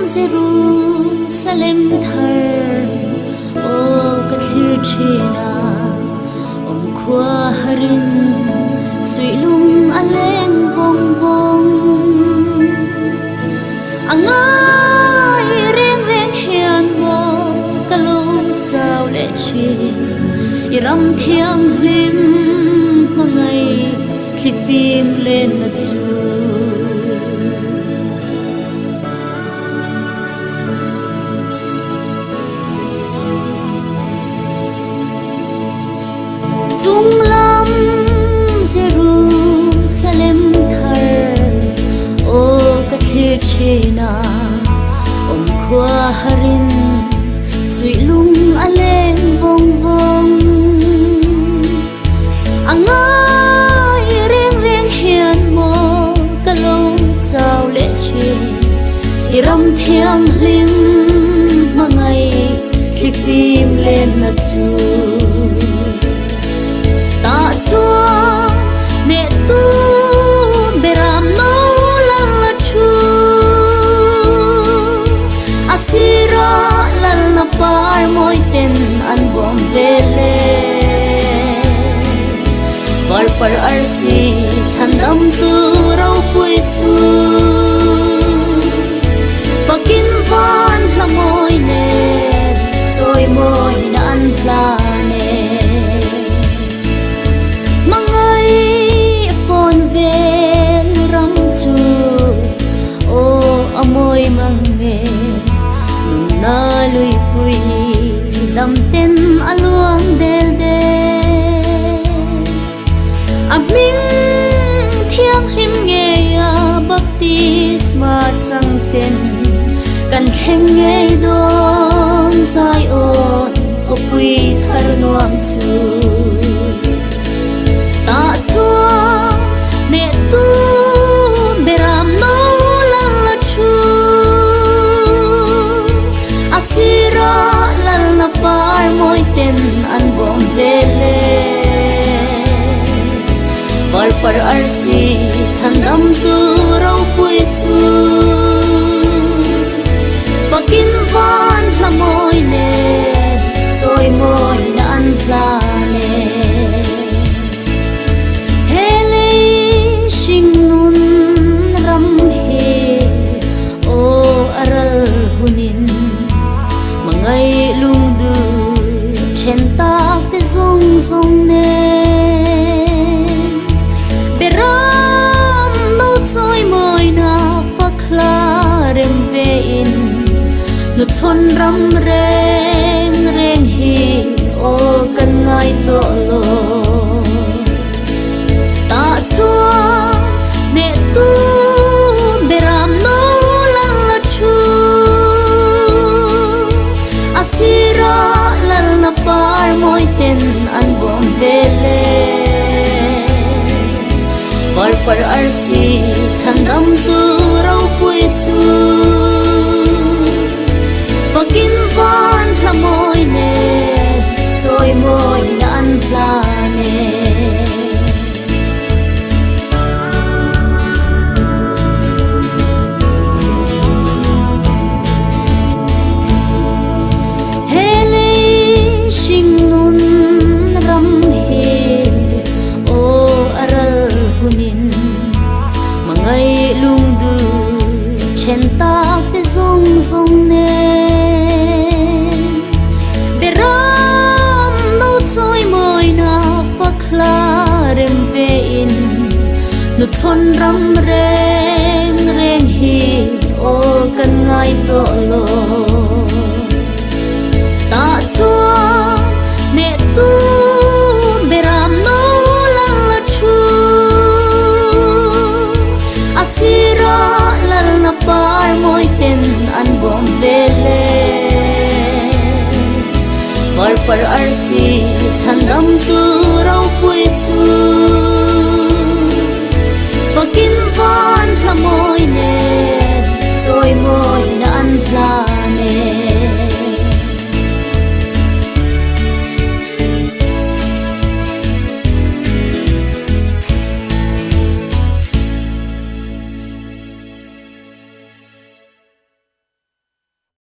Jerusalem thar o kathlir thina khwa harin suilum aleng vong vong angai reng reng hian mo kalong chau le chi iram thiang hlim mangai thifim lên na chu Dung lam Jerusalem thar o kathlir china khwa harin suilung aleng vong vong angai reng reng hian mo kalong chau le chi iram thiang hlim mangai thifim lên na chu ne tu beram no la chu asira lal na par moi ten an bom vele var par arsi chandam tu rau pui chu fakin van la moi ne choi moi na an plane môi mang nghe nung na lui pui dam ten aluang del de aming thiang him nghe ya baptisma chang ten kan thleng nghe don sai on ko pui thar nuam chu ta chua ne tu beram no asira lal na par moi ten an bom vele par par arsi chandam tu rau pui chu fakin van la moi ne choi moi na an plane hele sing nun ram he o aral hunin ngay lung du chen tak te zong zong ne beram no choi moi na fakla rem ve in no chon ram reng reng hi o kan ngai to lo ta chua ne tu beram no la chu asira lal na par moi ten an bom vele par par arsi chandam tu rau pui chu fakin van la moi ne choi moi na an plane chen tak te zong zong ne beram no choi moi na fakla rem ve in no chon ram reng reng hi o kan ngai to lo ta chua ne tu beram no la chu asira na par moi ten an bom vele par par arsi chandam tu rau pui chu